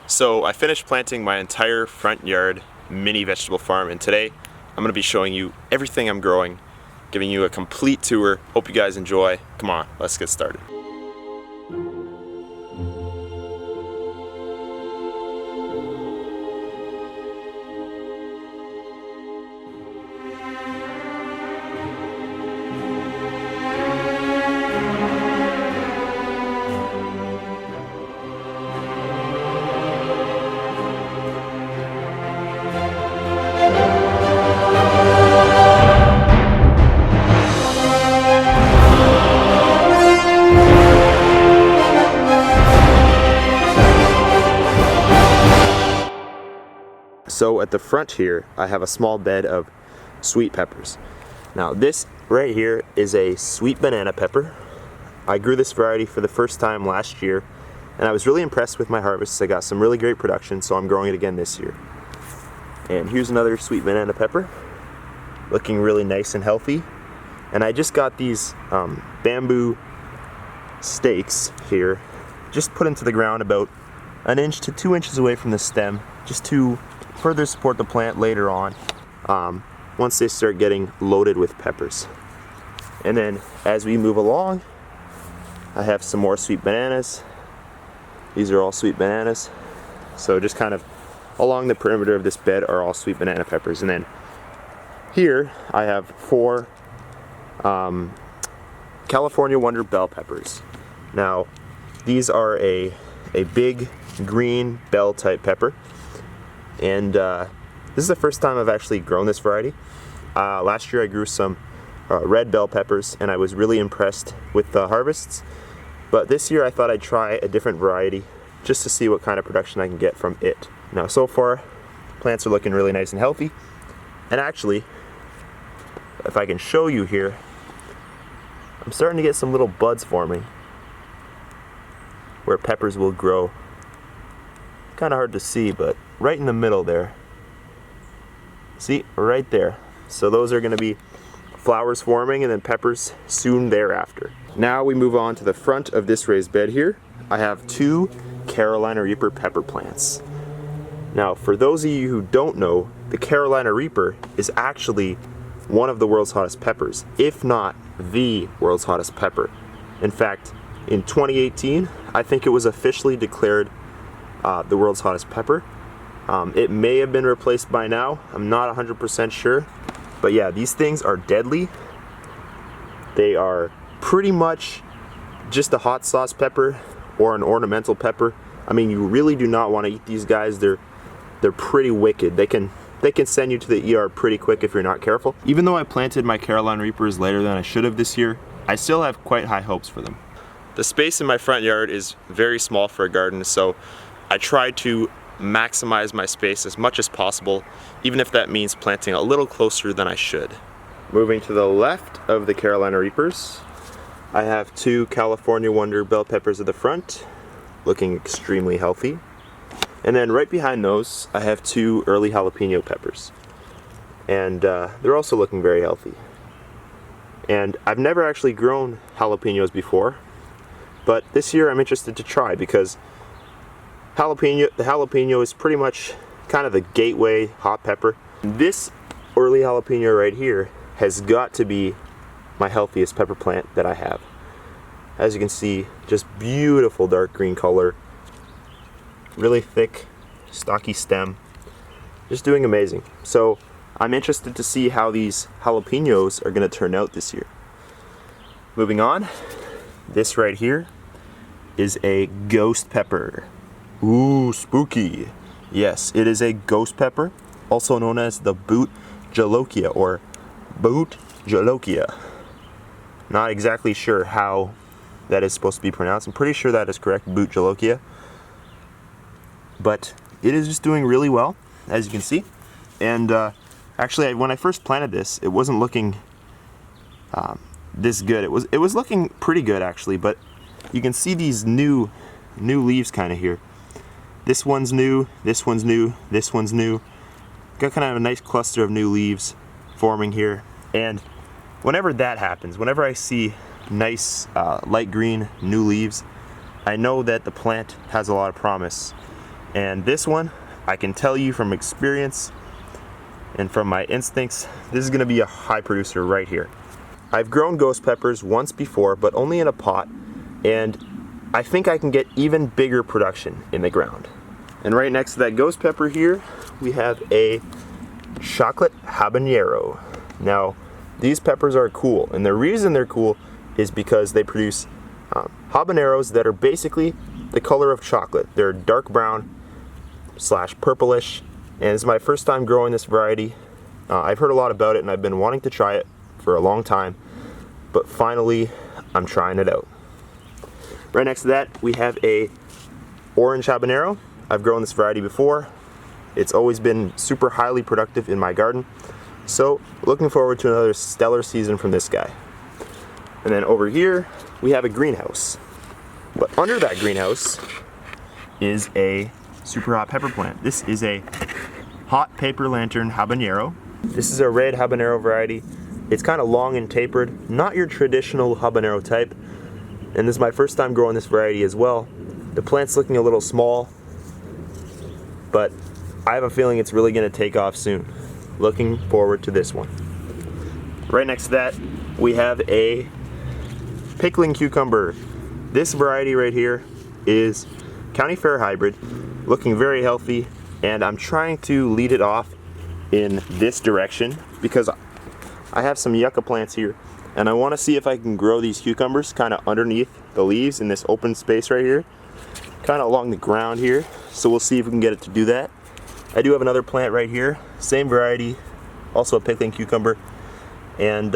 So I finished planting my entire front yard mini vegetable farm, and today I'm going to be showing you everything I'm growing, giving you a complete tour. Hope you guys enjoy. Come on, let's get started. So at the front here, I have a small bed of sweet peppers. Now this right here is a sweet banana pepper. I grew this variety for the first time last year, and I was really impressed with my harvests. I got some really great production, so I'm growing it again this year. And here's another sweet banana pepper, looking really nice and healthy. And I just got these bamboo stakes here, just put into the ground about 1 inch to 2 inches away from the stem, just to further support the plant later on, once they start getting loaded with peppers. And then as we move along, I have some more sweet bananas. These are all sweet bananas. So just kind of along the perimeter of this bed are all sweet banana peppers. And then here I have 4 California Wonder bell peppers. Now these are a big green bell type pepper. And this is the first time I've actually grown this variety. Last year I grew some red bell peppers, and I was really impressed with the harvests. But this year I thought I'd try a different variety just to see what kind of production I can get from it. Now so far, plants are looking really nice and healthy. And actually, if I can show you here, I'm starting to get some little buds forming where peppers will grow. Kind of hard to see, but right in the middle there. See, right there. So those are going to be flowers forming and then peppers soon thereafter. Now we move on to the front of this raised bed here. I have 2 Carolina Reaper pepper plants. Now for those of you who don't know, the Carolina Reaper is actually one of the world's hottest peppers, if not the world's hottest pepper. In fact, in 2018, I think it was officially declared the world's hottest pepper. It may have been replaced by now. I'm not 100% sure. But yeah, these things are deadly. They are pretty much just a hot sauce pepper or an ornamental pepper. I mean, you really do not want to eat these guys. They're pretty wicked. They can send you to the ER pretty quick if you're not careful. Even though I planted my Carolina Reapers later than I should have this year, I still have quite high hopes for them. The space in my front yard is very small for a garden, so I try to maximize my space as much as possible, even if that means planting a little closer than I should. Moving to the left of the Carolina Reapers, I have 2 California Wonder bell peppers at the front, looking extremely healthy. And then right behind those, I have 2 early jalapeno peppers. And they're also looking very healthy. And I've never actually grown jalapenos before, but this year I'm interested to try because the jalapeno is pretty much kind of the gateway hot pepper. This early jalapeno right here has got to be my healthiest pepper plant that I have. As you can see, just beautiful dark green color, really thick, stocky stem, just doing amazing. So I'm interested to see how these jalapenos are going to turn out this year. Moving on, this right here is a ghost pepper. Ooh, spooky. Yes, it is a ghost pepper, also known as the boot jolokia or boot jolokia. Not exactly sure how that is supposed to be pronounced. I'm pretty sure that is correct, boot jolokia. But it is just doing really well, as you can see. And actually, when I first planted this, it wasn't looking this good. It was looking pretty good actually, but you can see these new leaves kind of here. This one's new, this one's new, this one's new. Got kind of a nice cluster of new leaves forming here. And whenever that happens, whenever I see nice light green new leaves, I know that the plant has a lot of promise. And this one, I can tell you from experience and from my instincts, this is gonna be a high producer right here. I've grown ghost peppers once before, but only in a pot, and I think I can get even bigger production in the ground. And right next to that ghost pepper here, we have a chocolate habanero. Now, these peppers are cool, and the reason they're cool is because they produce habaneros that are basically the color of chocolate. They're dark brown / purplish, and it's my first time growing this variety. I've heard a lot about it, and I've been wanting to try it for a long time, but finally, I'm trying it out. Right next to that, we have a orange habanero. I've grown this variety before. It's always been super highly productive in my garden. So looking forward to another stellar season from this guy. And then over here, we have a greenhouse. But under that greenhouse is a super hot pepper plant. This is a hot paper lantern habanero. This is a red habanero variety. It's kind of long and tapered, not your traditional habanero type. And this is my first time growing this variety as well. The plant's looking a little small, but I have a feeling it's really gonna take off soon. Looking forward to this one. Right next to that, we have a pickling cucumber. This variety right here is County Fair hybrid, looking very healthy, and I'm trying to lead it off in this direction because I have some yucca plants here, and I wanna see if I can grow these cucumbers kind of underneath the leaves in this open space right here, kind of along the ground here. So we'll see if we can get it to do that. I do have another plant right here, same variety, also a pickling cucumber, and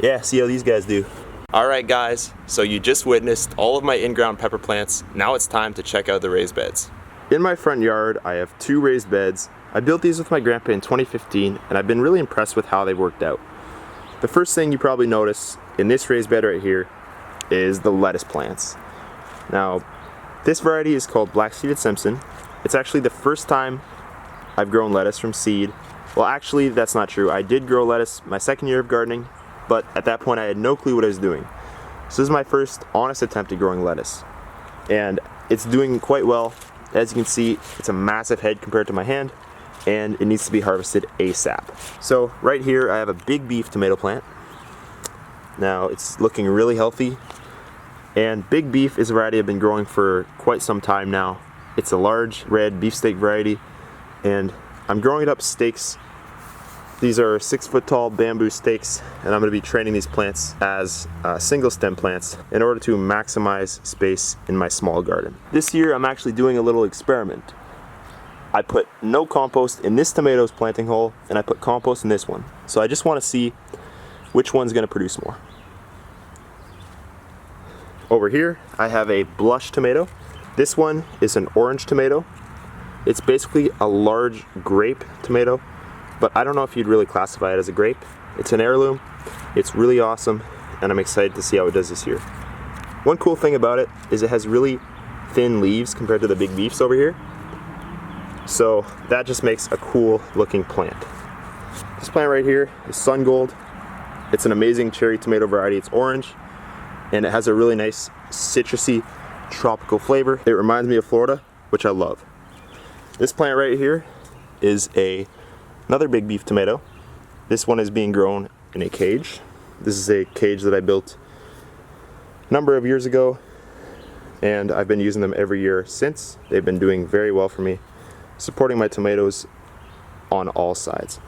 yeah, see how these guys do. All right guys, so you just witnessed all of my in-ground pepper plants. Now it's time to check out the raised beds. In my front yard, I have 2 raised beds. I built these with my grandpa in 2015, and I've been really impressed with how they've worked out. The first thing you probably notice in this raised bed right here is the lettuce plants. Now, this variety is called Black-Seeded Simpson. It's actually the first time I've grown lettuce from seed. Well, actually, that's not true. I did grow lettuce my second year of gardening, but at that point I had no clue what I was doing. So this is my first honest attempt at growing lettuce. And it's doing quite well. As you can see, it's a massive head compared to my hand, and it needs to be harvested ASAP. So right here I have a big beef tomato plant. Now it's looking really healthy, and big beef is a variety I've been growing for quite some time now. It's a large red beefsteak variety, and I'm growing it up stakes. These are 6-foot tall bamboo stakes, and I'm going to be training these plants as single stem plants in order to maximize space in my small garden. This year I'm actually doing a little experiment. I put no compost in this tomatoes planting hole, and I put compost in this one. So I just want to see which one's going to produce more. Over here I have a blush tomato. This one is an orange tomato. It's basically a large grape tomato, but I don't know if you'd really classify it as a grape. It's an heirloom. It's really awesome, and I'm excited to see how it does this year. One cool thing about it is it has really thin leaves compared to the big beefs over here. So that just makes a cool looking plant. This plant right here is Sun Gold. It's an amazing cherry tomato variety. It's orange, and it has a really nice citrusy tropical flavor. It reminds me of Florida, which I love. This plant right here is another big beef tomato. This one is being grown in a cage. This is a cage that I built a number of years ago, and I've been using them every year since. They've been doing very well for me, supporting my tomatoes on all sides.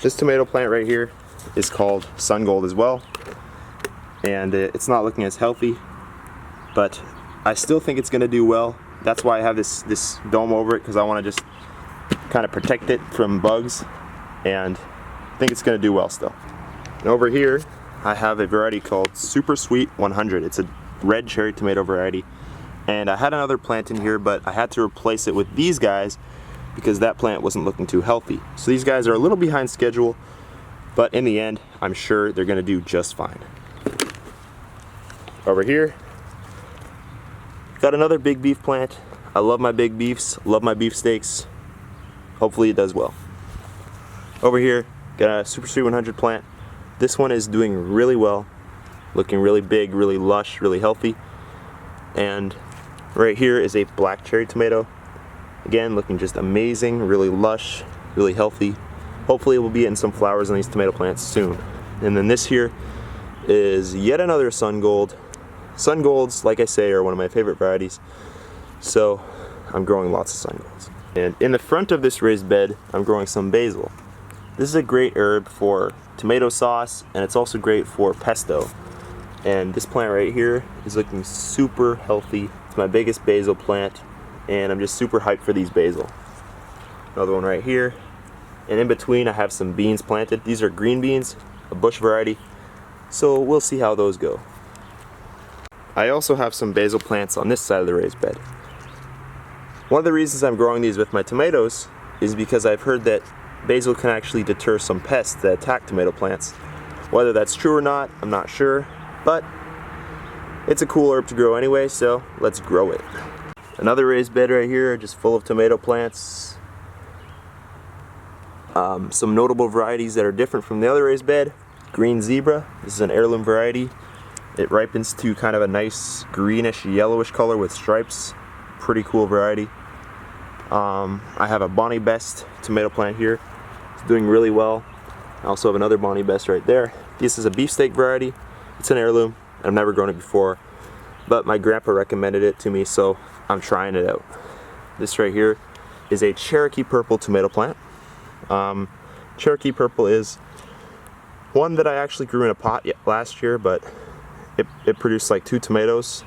This tomato plant right here is called Sun Gold as well, and it's not looking as healthy, but I still think it's gonna do well. That's why I have this dome over it, because I want to just kind of protect it from bugs, and I think it's gonna do well still. And over here I have a variety called Super Sweet 100. It's a red cherry tomato variety, and I had another plant in here, but I had to replace it with these guys because that plant wasn't looking too healthy. So these guys are a little behind schedule, but in the end I'm sure they're gonna do just fine. Over here got another big beef plant. I love my big beefs, love my beef steaks. Hopefully it does well. Over here, got a Super Sweet 100 plant. This one is doing really well, looking really big, really lush, really healthy. And right here is a black cherry tomato. Again, looking just amazing, really lush, really healthy. Hopefully we'll be getting some flowers on these tomato plants soon. And then this here is yet another sun gold. Sun golds, like I say, are one of my favorite varieties. So I'm growing lots of sun golds. And in the front of this raised bed, I'm growing some basil. This is a great herb for tomato sauce, and it's also great for pesto. And this plant right here is looking super healthy. It's my biggest basil plant, and I'm just super hyped for these basil. Another one right here. And in between I have some beans planted. These are green beans, a bush variety. So we'll see how those go. I also have some basil plants on this side of the raised bed. One of the reasons I'm growing these with my tomatoes is because I've heard that basil can actually deter some pests that attack tomato plants. Whether that's true or not, I'm not sure, but it's a cool herb to grow anyway, so let's grow it. Another raised bed right here, just full of tomato plants. Some notable varieties that are different from the other raised bed. Green zebra, this is an heirloom variety. It ripens to kind of a nice greenish yellowish color with stripes. Pretty cool variety. I have a Bonnie Best tomato plant here. It's doing really well. I also have another Bonnie Best right there. This is a beefsteak variety. It's an heirloom. I've never grown it before, but my grandpa recommended it to me, so I'm trying it out. This right here is a Cherokee Purple tomato plant. Cherokee Purple is one that I actually grew in a pot last year, but it produced like 2 tomatoes.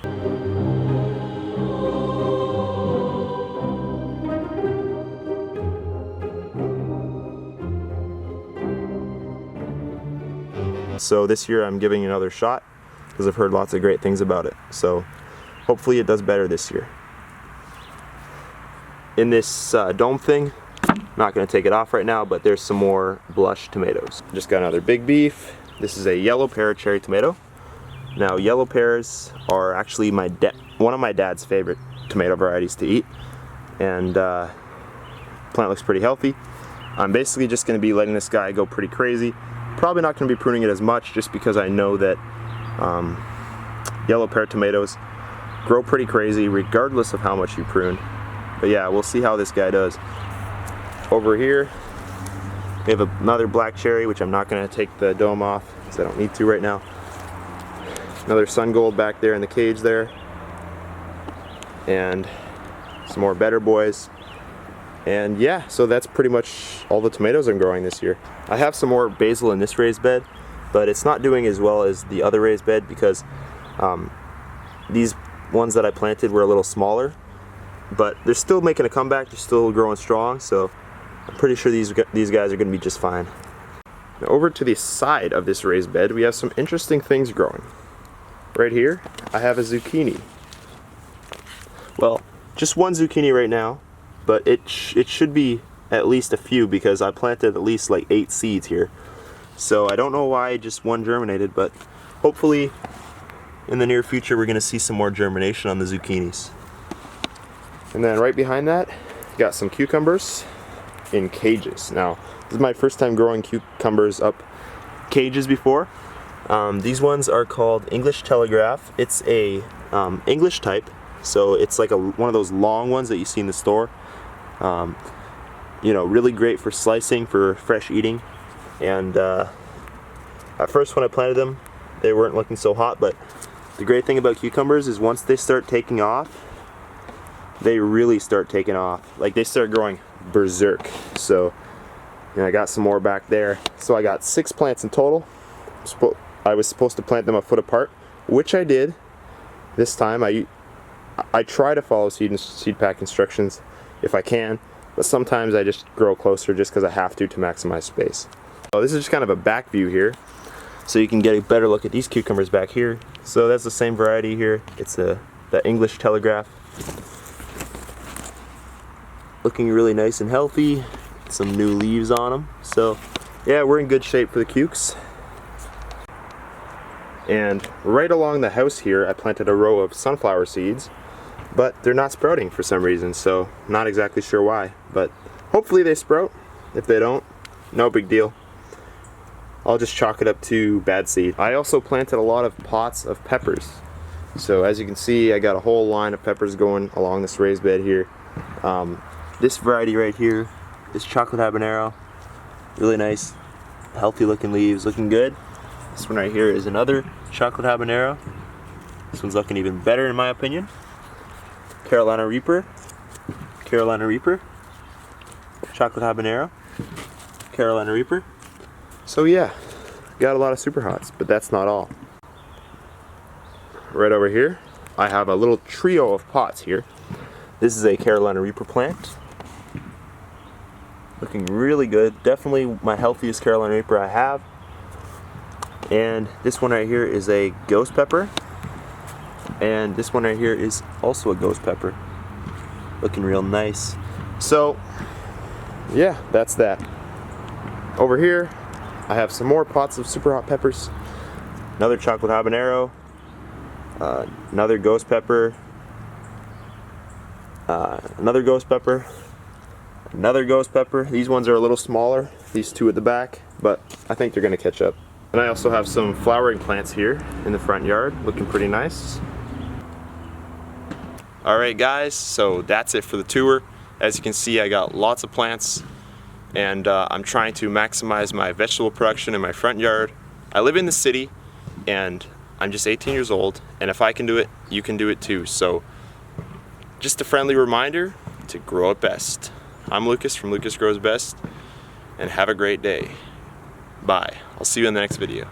So this year I'm giving it another shot because I've heard lots of great things about it. So hopefully it does better this year. In this dome thing, I'm not going to take it off right now, but there's some more blush tomatoes. Just got another big beef. This is a yellow pear cherry tomato. Now yellow pears are actually one of my dad's favorite tomato varieties to eat, and plant looks pretty healthy. I'm basically just going to be letting this guy go pretty crazy. Probably not going to be pruning it as much just because I know that yellow pear tomatoes grow pretty crazy regardless of how much you prune. But yeah, we'll see how this guy does. Over here we have another black cherry, which I'm not going to take the dome off because I don't need to right now. Another sun gold back there in the cage there, and some more better boys. And yeah, so that's pretty much all the tomatoes I'm growing this year. I have some more basil in this raised bed, but it's not doing as well as the other raised bed because these ones that I planted were a little smaller, but they're still making a comeback. They're still growing strong, so I'm pretty sure these guys are going to be just fine. Now over to the side of this raised bed, we have some interesting things growing. Right here, I have a zucchini. Well, just one zucchini right now, but it should be at least a few because I planted at least like 8 seeds here. So I don't know why just one germinated, but hopefully in the near future we're going to see some more germination on the zucchinis. And then right behind that, got some cucumbers in cages. Now, this is my first time growing cucumbers up cages before. These ones are called English Telegraph. It's a English type, so it's like one of those long ones that you see in the store. You know, really great for slicing, for fresh eating. And at first when I planted them, they weren't looking so hot, but the great thing about cucumbers is once they start taking off, they really start taking off. Like, they start growing berserk. So, you know, I got some more back there. So I got 6 plants in total. I was supposed to plant them a foot apart, which I did. This time I try to follow seed pack instructions if I can, but sometimes I just grow closer just because I have to maximize space. So this is just kind of a back view here, so you can get a better look at these cucumbers back here. So that's the same variety here. It's the English Telegraph. Looking really nice and healthy. Some new leaves on them. So yeah, we're in good shape for the cukes. And right along the house here, I planted a row of sunflower seeds, but they're not sprouting for some reason, so not exactly sure why, but hopefully they sprout. If they don't, no big deal. I'll just chalk it up to bad seed. I also planted a lot of pots of peppers. So as you can see, I got a whole line of peppers going along this raised bed here. This variety right here is chocolate habanero. Really nice, healthy looking leaves, looking good. This one right here is another chocolate habanero. This one's looking even better in my opinion. Carolina Reaper, Carolina Reaper, chocolate habanero, Carolina Reaper. So yeah, got a lot of super hots, but that's not all. Right over here, I have a little trio of pots here. This is a Carolina Reaper plant. Looking really good. Definitely my healthiest Carolina Reaper I have. And this one right here is a ghost pepper. And this one right here is also a ghost pepper. Looking real nice. So, yeah, that's that. Over here, I have some more pots of super hot peppers. Another chocolate habanero. Another ghost pepper. Another ghost pepper. Another ghost pepper. These ones are a little smaller, these two at the back, but I think they're going to catch up. And I also have some flowering plants here in the front yard, looking pretty nice. Alright guys, so that's it for the tour. As you can see, I got lots of plants, and I'm trying to maximize my vegetable production in my front yard. I live in the city, and I'm just 18 years old, and if I can do it, you can do it too. So just a friendly reminder to grow it best. I'm Lucas from Lucas Grows Best, and have a great day. Bye. I'll see you in the next video.